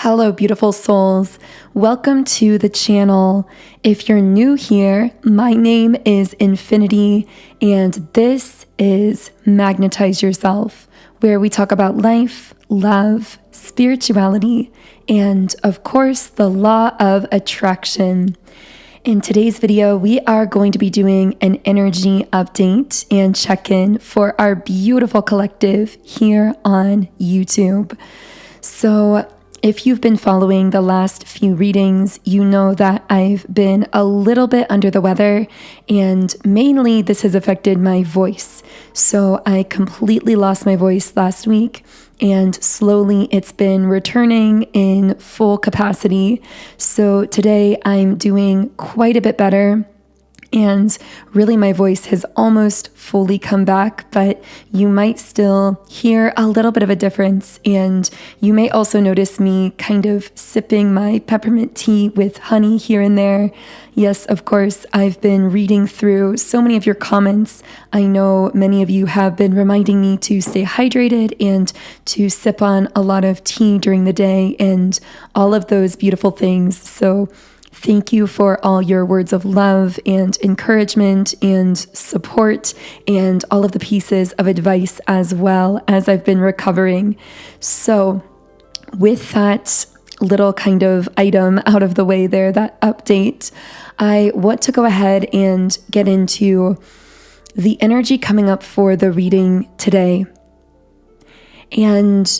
Hello, beautiful souls. Welcome to the channel. If you're new here, my name is Infinity, and this is Magnetize Yourself, where we talk about life, love, spirituality, and of course, the law of attraction. In today's video, we are going to be doing an energy update and check-in for our beautiful collective here on YouTube. So, if you've been following the last few readings, you know that I've been a little bit under the weather, and mainly this has affected my voice. So I completely lost my voice last week, and slowly it's been returning in full capacity. So today I'm doing quite a bit better. And really, my voice has almost fully come back, but you might still hear a little bit of a difference. And you may also notice me kind of sipping my peppermint tea with honey here and there. Yes, of course, I've been reading through so many of your comments. I know many of you have been reminding me to stay hydrated and to sip on a lot of tea during the day and all of those beautiful things. So thank you for all your words of love and encouragement and support and all of the pieces of advice as well as I've been recovering. So with that little kind of item out of the way there, that update, I want to go ahead and get into the energy coming up for the reading today. And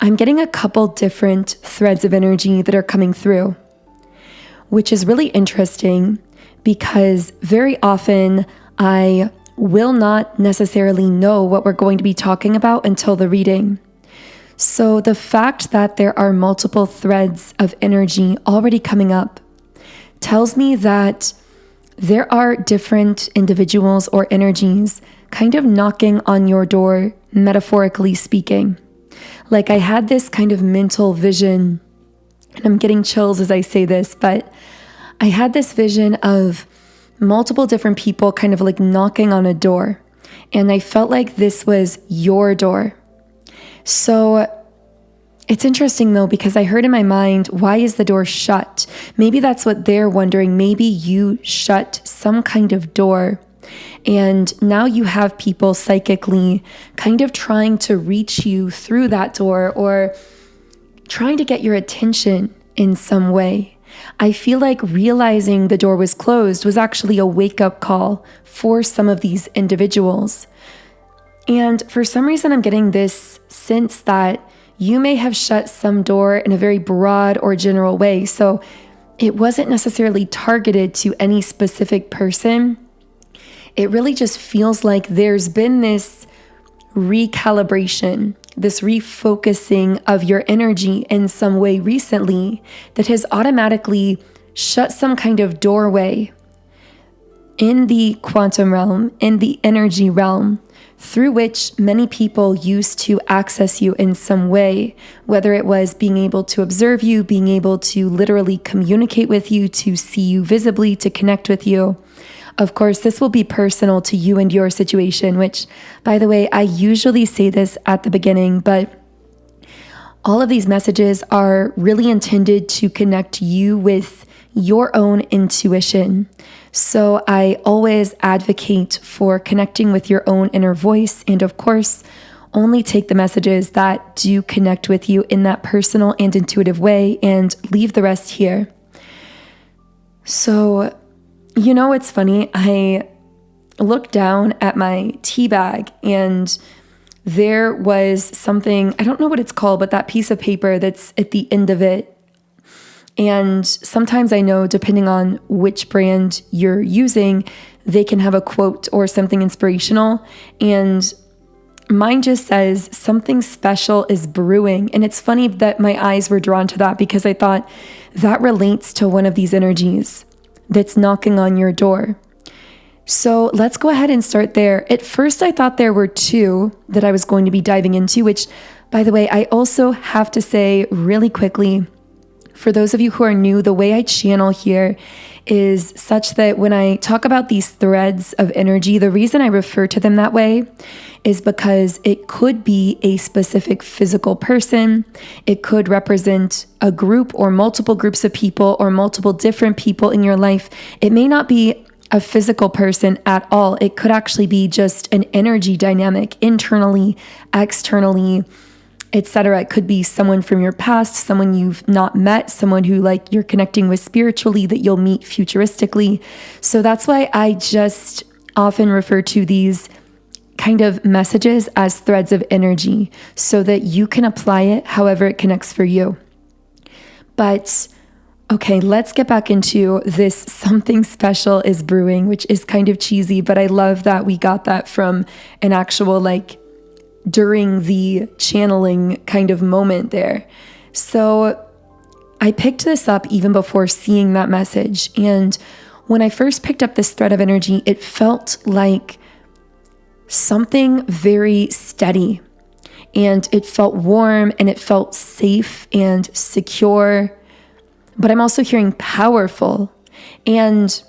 I'm getting a couple different threads of energy that are coming through, which is really interesting because very often I will not necessarily know what we're going to be talking about until the reading. So the fact that there are multiple threads of energy already coming up tells me that there are different individuals or energies kind of knocking on your door, metaphorically speaking. Like I had this kind of mental vision, and I'm getting chills as I say this, but I had this vision of multiple different people kind of like knocking on a door. And I felt like this was your door. So it's interesting though, because I heard in my mind, why is the door shut? Maybe that's what they're wondering. Maybe you shut some kind of door. And now you have people psychically kind of trying to reach you through that door or trying to get your attention in some way. I feel like realizing the door was closed was actually a wake-up call for some of these individuals. And for some reason, I'm getting this sense that you may have shut some door in a very broad or general way. So it wasn't necessarily targeted to any specific person. It really just feels like there's been this recalibration, this refocusing of your energy in some way recently that has automatically shut some kind of doorway in the quantum realm, in the energy realm, through which many people used to access you in some way, whether it was being able to observe you, being able to literally communicate with you, to see you visibly, to connect with you. Of course, this will be personal to you and your situation, which, by the way, I usually say this at the beginning, but all of these messages are really intended to connect you with your own intuition. So I always advocate for connecting with your own inner voice, and of course, only take the messages that do connect with you in that personal and intuitive way and leave the rest here. So, you know, it's funny, I looked down at my tea bag and there was something, I don't know what it's called, but that piece of paper that's at the end of it. And sometimes I know, depending on which brand you're using, they can have a quote or something inspirational. And mine just says, something special is brewing. And it's funny that my eyes were drawn to that because I thought that relates to one of these energies that's knocking on your door. So let's go ahead and start there. At first, I thought there were two that I was going to be diving into, which, by the way, I also have to say really quickly, For those of you who are new, the way I channel here is such that when I talk about these threads of energy, the reason I refer to them that way is because it could be a specific physical person. It could represent a group or multiple groups of people or multiple different people in your life. It may not be a physical person at all. It could actually be just an energy dynamic internally, externally, etc. It could be someone from your past, someone you've not met, someone who like you're connecting with spiritually that you'll meet futuristically. So that's why I just often refer to these kind of messages as threads of energy so that you can apply it however it connects for you. But okay, let's get back into this something special is brewing, which is kind of cheesy, but I love that we got that from an actual like during the channeling kind of moment there. So I picked this up even before seeing that message. And when I first picked up this thread of energy, it felt like something very steady. And it felt warm and it felt safe and secure. But I'm also hearing powerful. And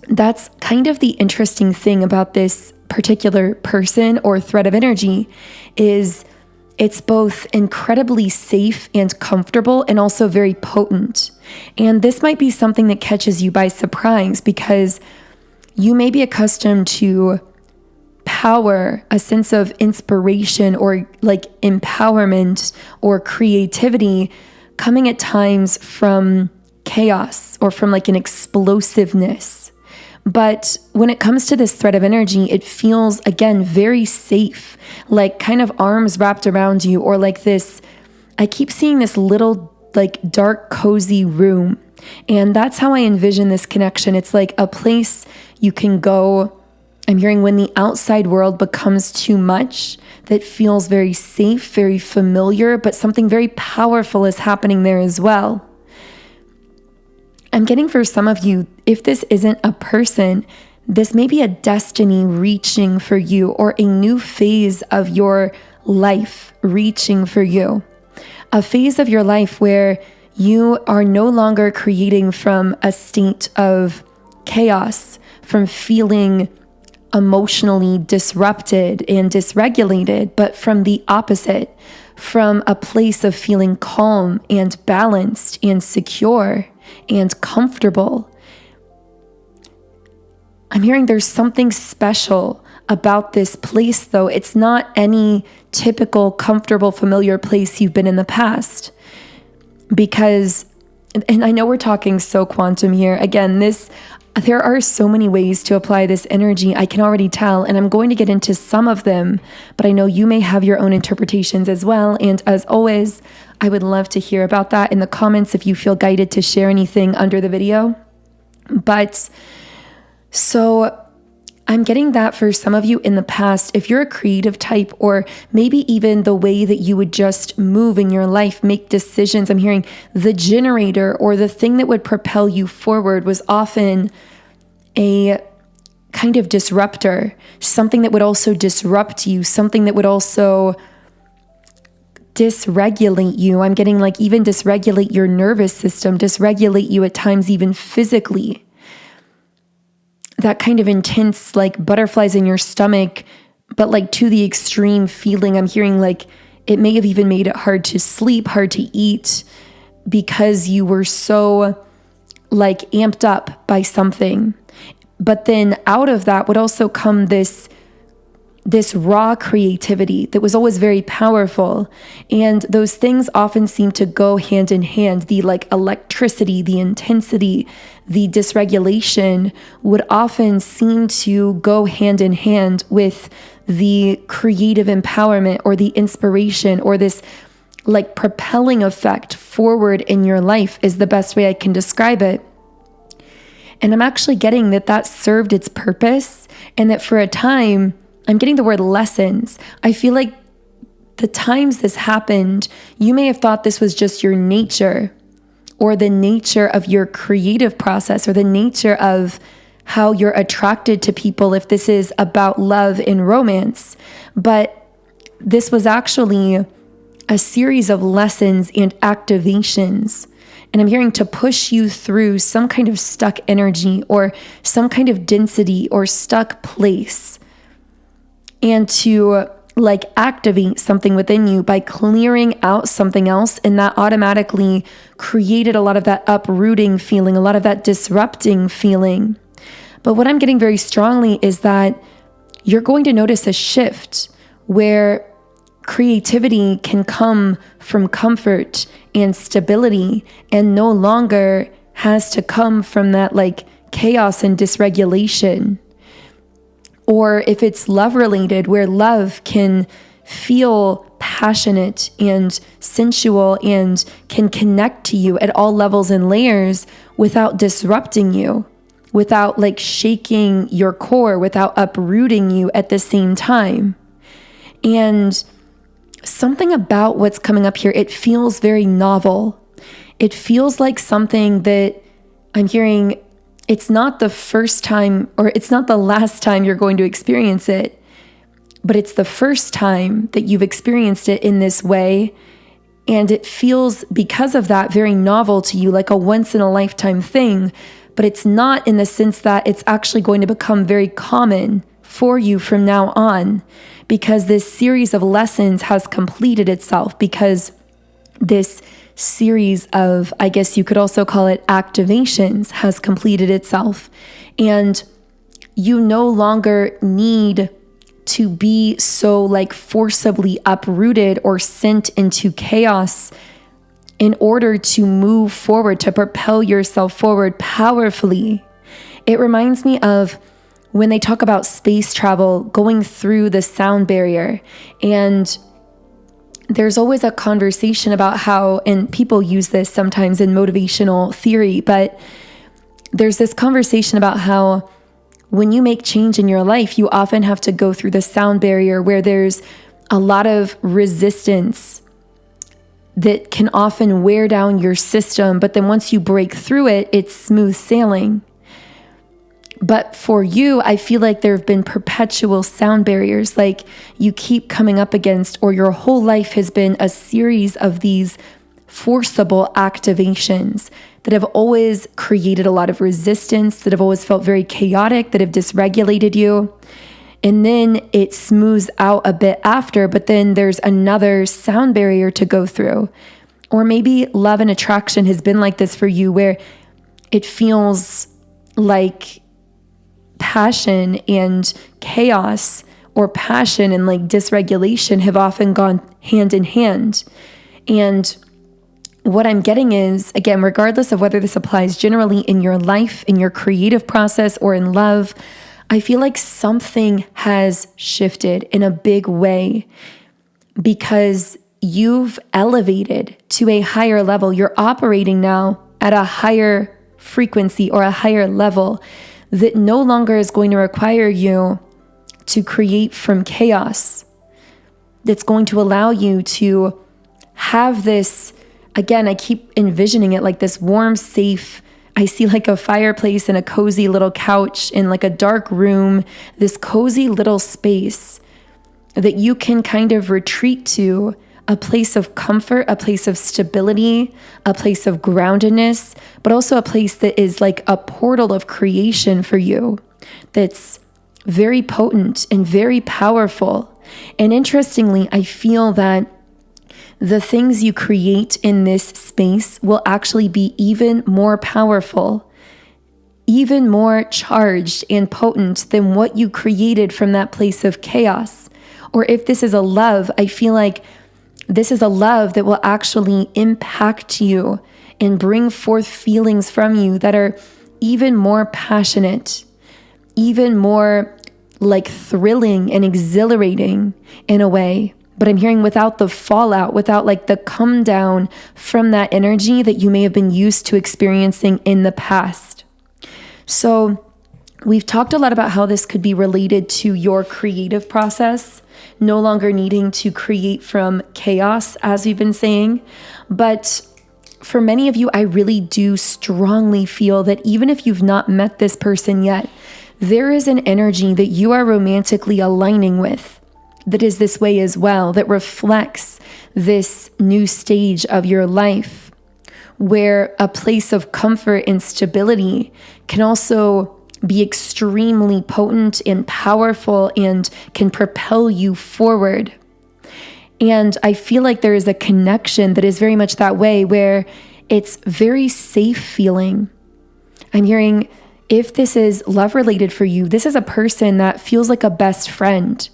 that's kind of the interesting thing about this particular person or thread of energy is it's both incredibly safe and comfortable and also very potent. And this might be something that catches you by surprise because you may be accustomed to power, a sense of inspiration or like empowerment or creativity coming at times from chaos or from like an explosiveness. But when it comes to this thread of energy, it feels, again, very safe, like kind of arms wrapped around you, or like this, I keep seeing this little like dark, cozy room. And that's how I envision this connection. It's like a place you can go. I'm hearing when the outside world becomes too much, that feels very safe, very familiar, but something very powerful is happening there as well. I'm getting for some of you, if this isn't a person, this may be a destiny reaching for you or a new phase of your life reaching for you. A phase of your life where you are no longer creating from a state of chaos, from feeling emotionally disrupted and dysregulated, but from the opposite, from a place of feeling calm and balanced and secure and comfortable. I'm hearing there's something special about this place, though. It's not any typical, comfortable, familiar place you've been in the past. Because, and I know we're talking so quantum here. Again, there are so many ways to apply this energy, I can already tell, and I'm going to get into some of them, but I know you may have your own interpretations as well. And as always, I would love to hear about that in the comments if you feel guided to share anything under the video. But so I'm getting that for some of you in the past, if you're a creative type, or maybe even the way that you would just move in your life, make decisions, I'm hearing the generator or the thing that would propel you forward was often a kind of disruptor, something that would also disrupt you, something that would also dysregulate you. I'm getting like even dysregulate your nervous system, dysregulate you at times even physically. That kind of intense, like butterflies in your stomach, but like to the extreme feeling. I'm hearing like it may have even made it hard to sleep, hard to eat, because you were so like amped up by something. But then out of that would also come this raw creativity that was always very powerful. And those things often seem to go hand in hand. The like electricity, the intensity, the dysregulation would often seem to go hand in hand with the creative empowerment or the inspiration or this like propelling effect forward in your life is the best way I can describe it. And I'm actually getting that served its purpose, and that for a time, I'm getting the word lessons. I feel like the times this happened, you may have thought this was just your nature or the nature of your creative process or the nature of how you're attracted to people if this is about love and romance. But this was actually a series of lessons and activations. And I'm hearing to push you through some kind of stuck energy or some kind of density or stuck place, and to activate something within you by clearing out something else. And that automatically created a lot of that uprooting feeling, a lot of that disrupting feeling. But what I'm getting very strongly is that you're going to notice a shift where creativity can come from comfort and stability and no longer has to come from that chaos and dysregulation. Or if it's love related, where love can feel passionate and sensual and can connect to you at all levels and layers without disrupting you, without shaking your core, without uprooting you at the same time. And something about what's coming up here, it feels very novel. It feels like something that I'm hearing, it's not the first time or it's not the last time you're going to experience it, but it's the first time that you've experienced it in this way. And it feels, because of that, very novel to you, like a once in a lifetime thing, but it's not in the sense that it's actually going to become very common for you from now on, because this series of lessons has completed itself, because this series of, I guess you could also call it activations, has completed itself. And you no longer need to be so forcibly uprooted or sent into chaos in order to move forward, to propel yourself forward powerfully. It reminds me of when they talk about space travel, going through the sound barrier. And there's always a conversation about how, and people use this sometimes in motivational theory, but there's this conversation about how when you make change in your life, you often have to go through the sound barrier where there's a lot of resistance that can often wear down your system. But then once you break through it, it's smooth sailing. But for you, I feel like there have been perpetual sound barriers, you keep coming up against, or your whole life has been a series of these forcible activations that have always created a lot of resistance, that have always felt very chaotic, that have dysregulated you. And then it smooths out a bit after, but then there's another sound barrier to go through. Or maybe love and attraction has been like this for you, where it feels like passion and chaos, or passion and dysregulation, have often gone hand in hand. And what I'm getting is, again, regardless of whether this applies generally in your life, in your creative process, or in love, I feel like something has shifted in a big way, because you've elevated to a higher level. You're operating now at a higher frequency or a higher level that no longer is going to require you to create from chaos. That's going to allow you to have this, again, I keep envisioning it like this warm, safe, I see a fireplace and a cozy little couch in a dark room, this cozy little space that you can kind of retreat to, a place of comfort, a place of stability, a place of groundedness, but also a place that is a portal of creation for you, that's very potent and very powerful. And interestingly, I feel that the things you create in this space will actually be even more powerful, even more charged and potent than what you created from that place of chaos. Or if this is a love, I feel like this is a love that will actually impact you and bring forth feelings from you that are even more passionate, even more thrilling and exhilarating in a way. But I'm hearing without the fallout, without the come down from that energy that you may have been used to experiencing in the past. So we've talked a lot about how this could be related to your creative process, no longer needing to create from chaos, as we've been saying. But for many of you, I really do strongly feel that even if you've not met this person yet, there is an energy that you are romantically aligning with that is this way as well, that reflects this new stage of your life where a place of comfort and stability can also be extremely potent and powerful and can propel you forward. And I feel like there is a connection that is very much that way, where it's very safe feeling. I'm hearing, if this is love related for you, this is a person that feels like a best friend,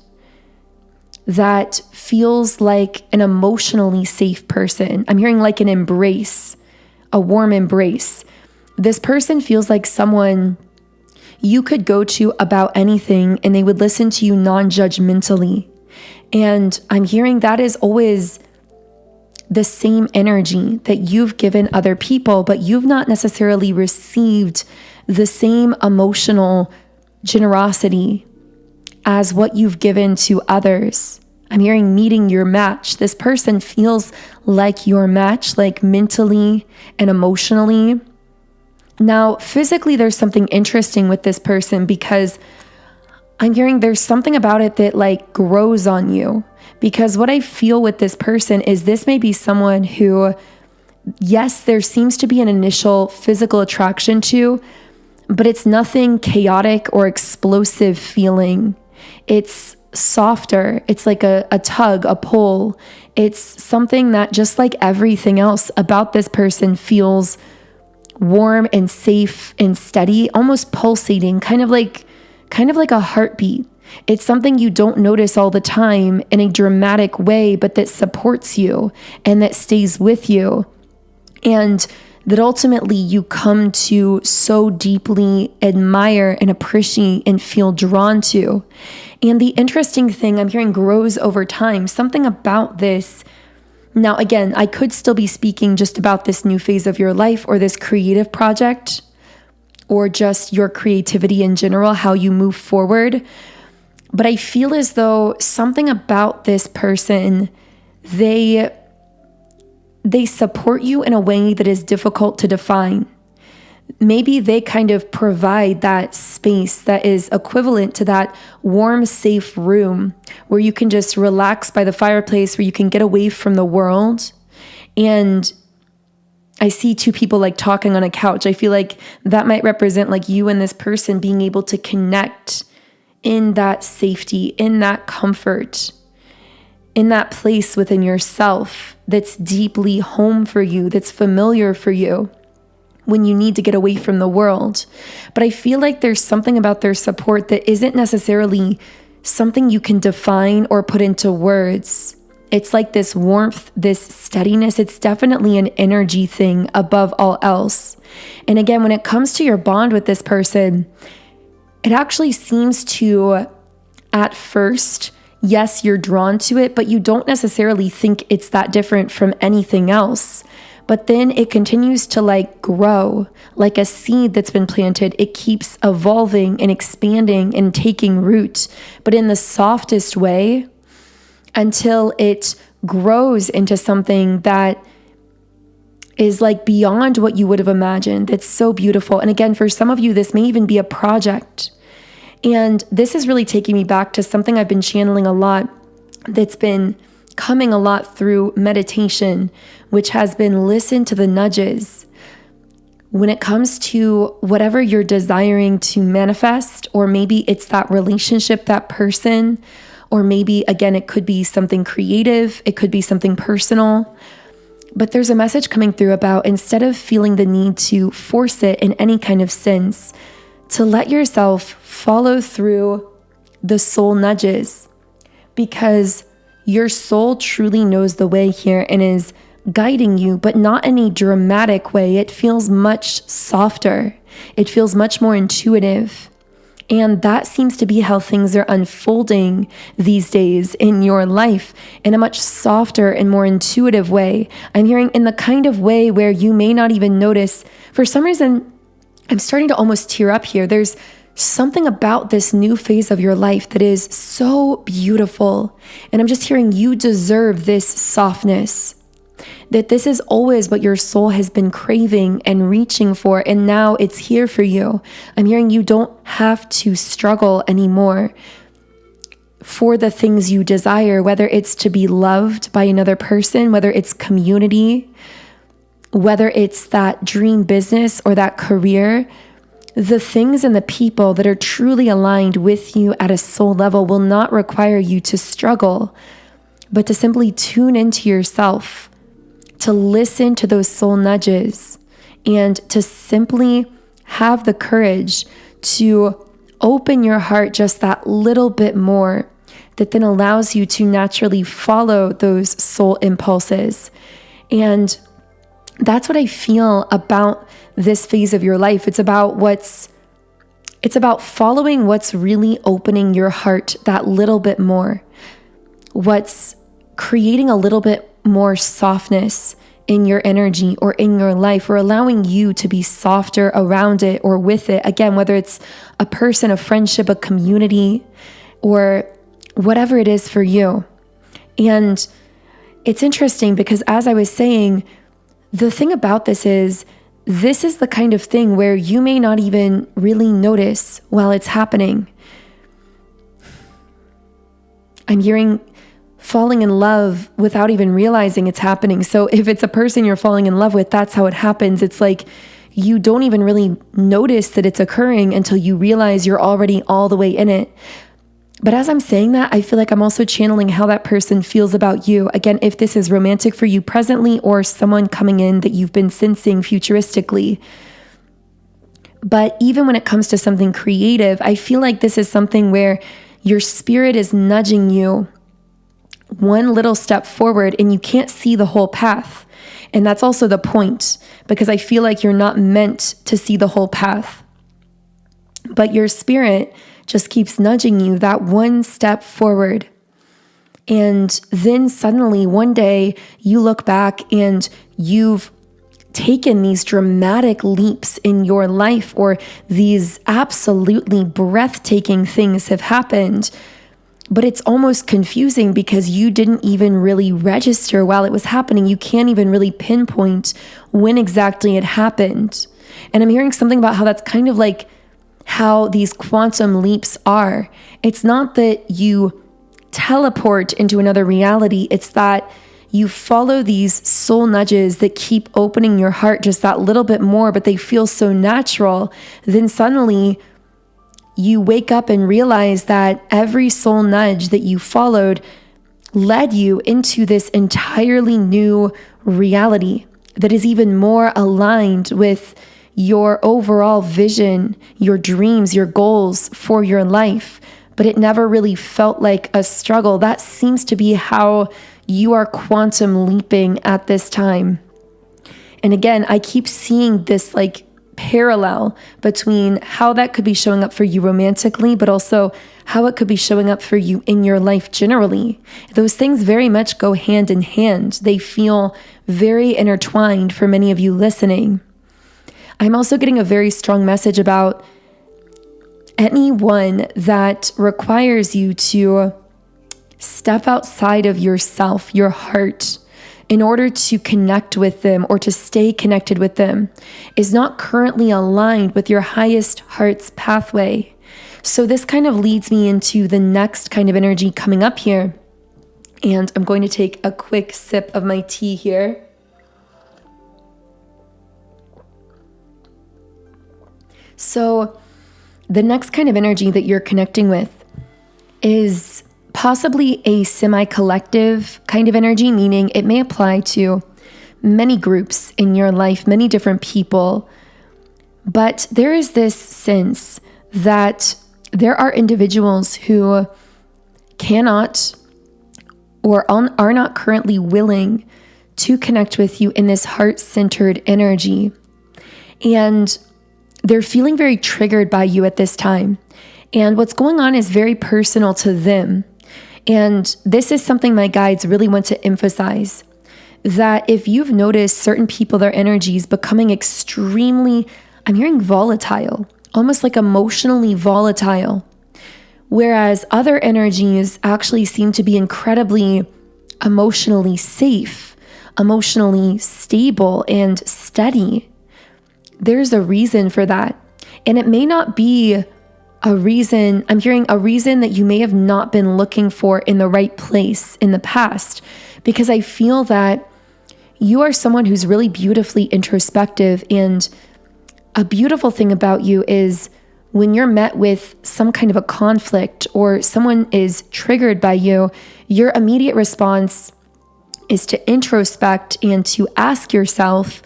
that feels like an emotionally safe person. I'm hearing like an embrace, a warm embrace. This person feels like someone you could go to about anything and they would listen to you non-judgmentally. And I'm hearing that is always the same energy that you've given other people, but you've not necessarily received the same emotional generosity as what you've given to others. I'm hearing meeting your match. This person feels like your match, like mentally and emotionally. Now, physically, there's something interesting with this person, because I'm hearing there's something about it that like grows on you. Because what I feel with this person is this may be someone who, yes, there seems to be an initial physical attraction to, but it's nothing chaotic or explosive feeling. It's softer. It's like a tug, a pull. It's something that, just like everything else about this person, feels warm and safe and steady, almost pulsating, kind of like a heartbeat. It's something you don't notice all the time in a dramatic way, but that supports you and that stays with you. And that ultimately you come to so deeply admire and appreciate and feel drawn to. And the interesting thing I'm hearing grows over time. Something about this. Now, again, I could still be speaking just about this new phase of your life or this creative project or just your creativity in general, how you move forward. But I feel as though something about this person, they support you in a way that is difficult to define. Maybe they kind of provide that space that is equivalent to that warm, safe room where you can just relax by the fireplace, where you can get away from the world. And I see two people like talking on a couch. I feel like that might represent like you and this person being able to connect in that safety, in that comfort, in that place within yourself that's deeply home for you, that's familiar for you when you need to get away from the world. But I feel like there's something about their support that isn't necessarily something you can define or put into words. It's like this warmth, this steadiness. It's definitely an energy thing above all else. And again, when it comes to your bond with this person, it actually seems to, at first, yes, you're drawn to it, but you don't necessarily think it's that different from anything else. But then it continues to like grow like a seed that's been planted. It keeps evolving and expanding and taking root, but in the softest way, until it grows into something that is like beyond what you would have imagined. It's so beautiful. And again, for some of you, this may even be a project. And this is really taking me back to something I've been channeling a lot, that's been coming a lot through meditation, which has been listen to the nudges. When it comes to whatever you're desiring to manifest, or maybe it's that relationship, that person, or maybe, again, it could be something creative, it could be something personal. But there's a message coming through about, instead of feeling the need to force it in any kind of sense, to let yourself follow through the soul nudges, because your soul truly knows the way here and is guiding you, but not in a dramatic way. It feels much softer. It feels much more intuitive. And that seems to be how things are unfolding these days in your life, in a much softer and more intuitive way. I'm hearing in the kind of way where you may not even notice. For some reason, I'm starting to almost tear up here. There's something about this new phase of your life that is so beautiful. And I'm just hearing you deserve this softness, that this is always what your soul has been craving and reaching for, and now it's here for you. I'm hearing you don't have to struggle anymore. for the things you desire, whether it's to be loved by another person, whether it's community, whether it's that dream business or that career. The things and the people that are truly aligned with you at a soul level will not require you to struggle, but to simply tune into yourself, to listen to those soul nudges, and to simply have the courage to open your heart just that little bit more, that then allows you to naturally follow those soul impulses. And that's what I feel about this phase of your life. It's about following what's really opening your heart that little bit more, what's creating a little bit more softness in your energy or in your life, or allowing you to be softer around it or with it. Again, whether it's a person, a friendship, a community, or whatever it is for you. And it's interesting because, as I was saying, the thing about this is the kind of thing where you may not even really notice while it's happening. I'm hearing falling in love without even realizing it's happening. So if it's a person you're falling in love with, that's how it happens. It's like you don't even really notice that it's occurring until you realize you're already all the way in it. But as I'm saying that, I feel like I'm also channeling how that person feels about you. Again, if this is romantic for you presently or someone coming in that you've been sensing futuristically. But even when it comes to something creative, I feel like this is something where your spirit is nudging you one little step forward and you can't see the whole path. And that's also the point, because I feel like you're not meant to see the whole path. But your spirit just keeps nudging you that one step forward. And then suddenly one day you look back and you've taken these dramatic leaps in your life, or these absolutely breathtaking things have happened. But it's almost confusing because you didn't even really register while it was happening. You can't even really pinpoint when exactly it happened. And I'm hearing something about how that's kind of like how these quantum leaps are. It's not that you teleport into another reality. It's that you follow these soul nudges that keep opening your heart just that little bit more, but they feel so natural. Then suddenly you wake up and realize that every soul nudge that you followed led you into this entirely new reality that is even more aligned with your overall vision, your dreams, your goals for your life. But it never really felt like a struggle. That seems to be how you are quantum leaping at this time. And again, I keep seeing this like parallel between how that could be showing up for you romantically, but also how it could be showing up for you in your life generally. Those things very much go hand in hand. They feel very intertwined for many of you listening. I'm also getting a very strong message about anyone that requires you to step outside of yourself, your heart, in order to connect with them or to stay connected with them, is not currently aligned with your highest heart's pathway. So this kind of leads me into the next kind of energy coming up here. And I'm going to take a quick sip of my tea here. So the next kind of energy that you're connecting with is possibly a semi-collective kind of energy, meaning it may apply to many groups in your life, many different people. But there is this sense that there are individuals who cannot or are not currently willing to connect with you in this heart-centered energy. And they're feeling very triggered by you at this time. And what's going on is very personal to them. And this is something my guides really want to emphasize, that if you've noticed certain people, their energies becoming extremely, I'm hearing volatile, almost like emotionally volatile, whereas other energies actually seem to be incredibly emotionally safe, emotionally stable and steady. There's a reason for that. And it may not be I'm hearing a reason that you may have not been looking for in the right place in the past, because I feel that you are someone who's really beautifully introspective. And a beautiful thing about you is when you're met with some kind of a conflict or someone is triggered by you, your immediate response is to introspect and to ask yourself,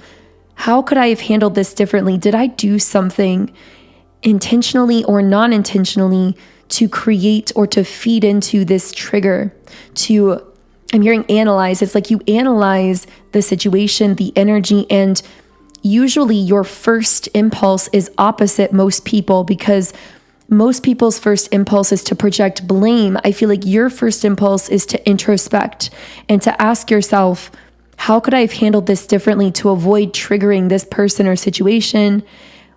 how could I have handled this differently? Did I do something intentionally or non-intentionally to create or to feed into this trigger? I'm hearing analyze. It's like you analyze the situation, the energy, and usually your first impulse is opposite most people, because most people's first impulse is to project blame. I feel like your first impulse is to introspect and to ask yourself, how could I have handled this differently to avoid triggering this person or situation?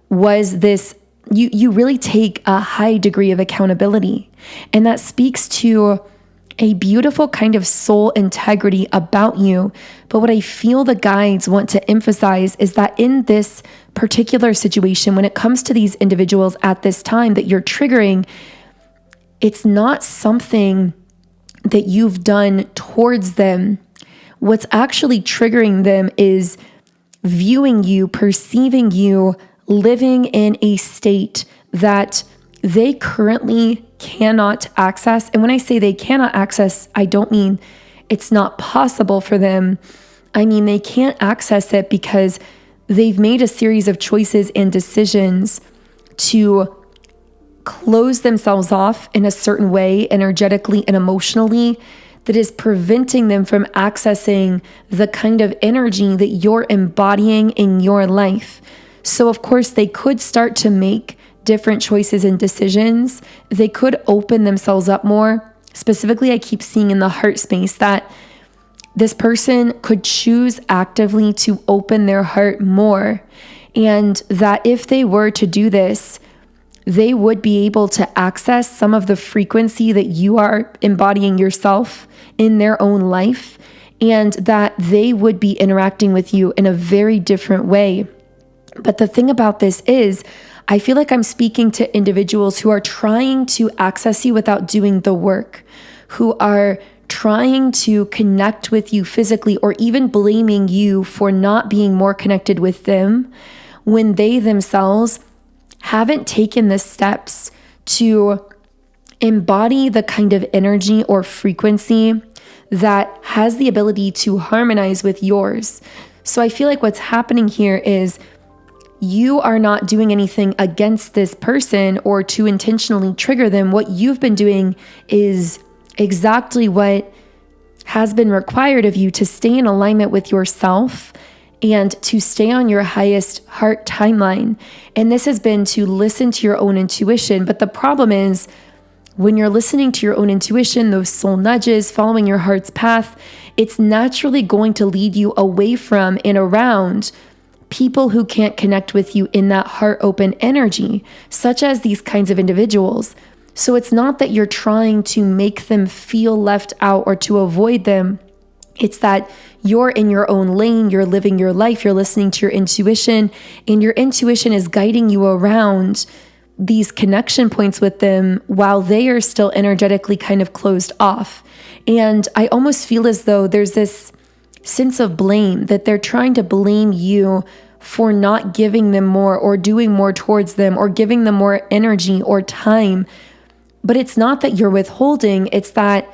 Was this, you really take a high degree of accountability. And that speaks to a beautiful kind of soul integrity about you. But what I feel the guides want to emphasize is that in this particular situation, when it comes to these individuals at this time that you're triggering, it's not something that you've done towards them. What's actually triggering them is viewing you, perceiving you, living in a state that they currently cannot access. And when I say they cannot access, I don't mean it's not possible for them. I mean, they can't access it because they've made a series of choices and decisions to close themselves off in a certain way, energetically and emotionally, that is preventing them from accessing the kind of energy that you're embodying in your life. So of course, they could start to make different choices and decisions. They could open themselves up more. Specifically, I keep seeing in the heart space that this person could choose actively to open their heart more. And that if they were to do this, they would be able to access some of the frequency that you are embodying yourself in their own life, and that they would be interacting with you in a very different way. But the thing about this is, I feel like I'm speaking to individuals who are trying to access you without doing the work, who are trying to connect with you physically, or even blaming you for not being more connected with them when they themselves haven't taken the steps to embody the kind of energy or frequency that has the ability to harmonize with yours. So I feel like what's happening here is you are not doing anything against this person or to intentionally trigger them. What you've been doing is exactly what has been required of you to stay in alignment with yourself and to stay on your highest heart timeline. And this has been to listen to your own intuition. But the problem is, when you're listening to your own intuition, those soul nudges, following your heart's path, it's naturally going to lead you away from and around people who can't connect with you in that heart open energy, such as these kinds of individuals. So it's not that you're trying to make them feel left out or to avoid them. It's that you're in your own lane, you're living your life, you're listening to your intuition, and your intuition is guiding you around these connection points with them while they are still energetically kind of closed off. And I almost feel as though there's this sense of blame, that they're trying to blame you for not giving them more or doing more towards them or giving them more energy or time. But it's not that you're withholding, it's that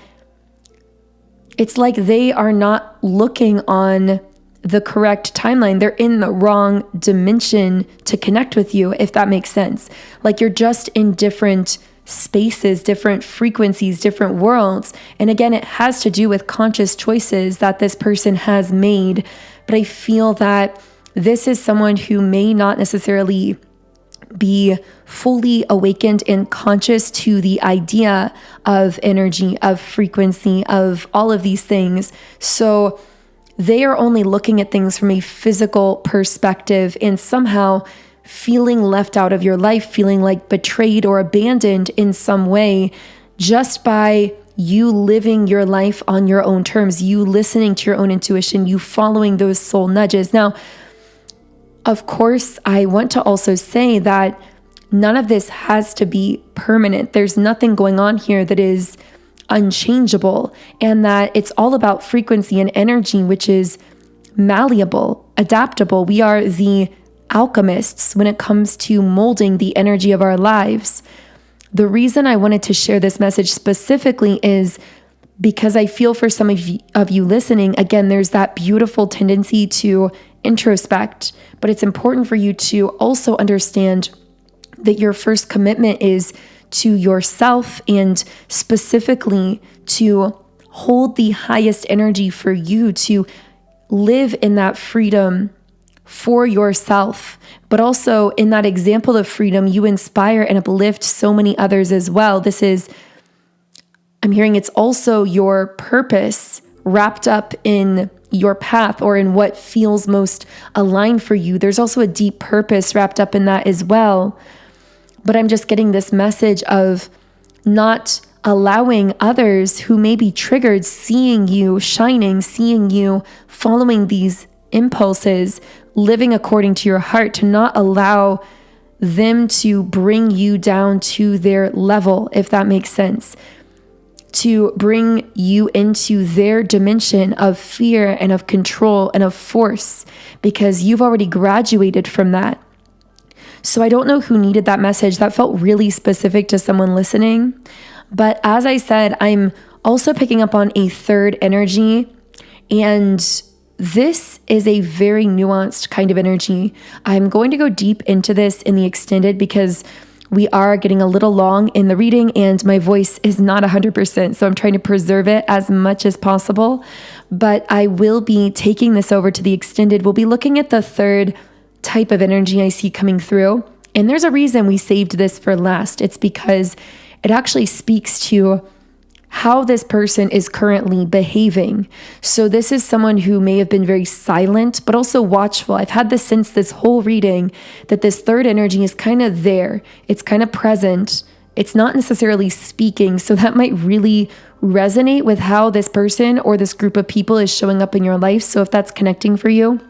it's like they are not looking on the correct timeline. They're in the wrong dimension to connect with you, if that makes sense. Like you're just in different spaces, different frequencies, different worlds. And again, it has to do with conscious choices that this person has made. But I feel that this is someone who may not necessarily be fully awakened and conscious to the idea of energy, of frequency, of all of these things. So they are only looking at things from a physical perspective and somehow feeling left out of your life, feeling like betrayed or abandoned in some way just by you living your life on your own terms, you listening to your own intuition, you following those soul nudges. Now, of course, I want to also say that none of this has to be permanent. There's nothing going on here that is unchangeable, and that it's all about frequency and energy, which is malleable, adaptable. We are the alchemists when it comes to molding the energy of our lives. The reason I wanted to share this message specifically is because I feel for some of you listening, again, there's that beautiful tendency to introspect, but it's important for you to also understand that your first commitment is to yourself, and specifically to hold the highest energy for you, to live in that freedom for yourself. But also in that example of freedom, you inspire and uplift so many others as well. I'm hearing it's also your purpose wrapped up in your path, or in what feels most aligned for you. There's also a deep purpose wrapped up in that as well. But I'm just getting this message of not allowing others who may be triggered, seeing you shining, seeing you following these impulses, living according to your heart, to not allow them to bring you down to their level, if that makes sense, to bring you into their dimension of fear and of control and of force, because you've already graduated from that. So I don't know who needed that message. That felt really specific to someone listening. But as I said, I'm also picking up on a third energy, and this is a very nuanced kind of energy. I'm going to go deep into this in the extended because we are getting a little long in the reading and my voice is not 100%. So I'm trying to preserve it as much as possible. But I will be taking this over to the extended. We'll be looking at the third type of energy I see coming through. And there's a reason we saved this for last. It's because it actually speaks to how this person is currently behaving. So this is someone who may have been very silent, but also watchful. I've had this sense this whole reading that this third energy is kind of there. It's kind of present. It's not necessarily speaking. So that might really resonate with how this person or this group of people is showing up in your life. So if that's connecting for you,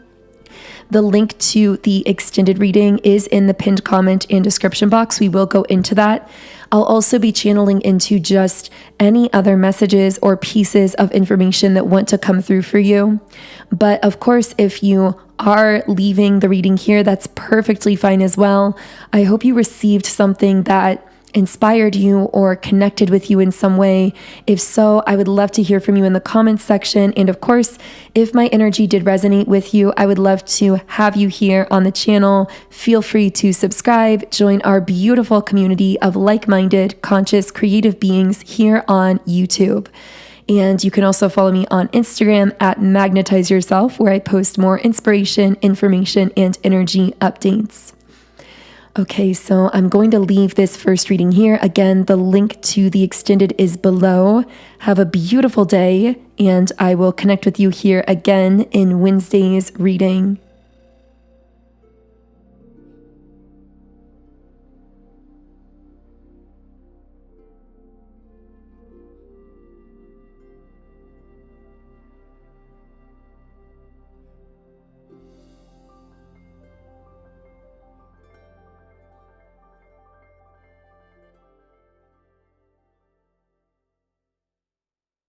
the link to the extended reading is in the pinned comment and description box. We will go into that. I'll also be channeling into just any other messages or pieces of information that want to come through for you. But of course, if you are leaving the reading here, that's perfectly fine as well. I hope you received something that inspired you or connected with you in some way. If so, I would love to hear from you in the comments section. And of course, if my energy did resonate with you, I would love to have you here on the channel. Feel free to subscribe, join our beautiful community of like-minded, conscious, creative beings here on YouTube. And you can also follow me on Instagram at Magnetize Yourself, where I post more inspiration, information, and energy updates. Okay, so I'm going to leave this first reading here. Again, the link to the extended is below. Have a beautiful day, and I will connect with you here again in Wednesday's reading.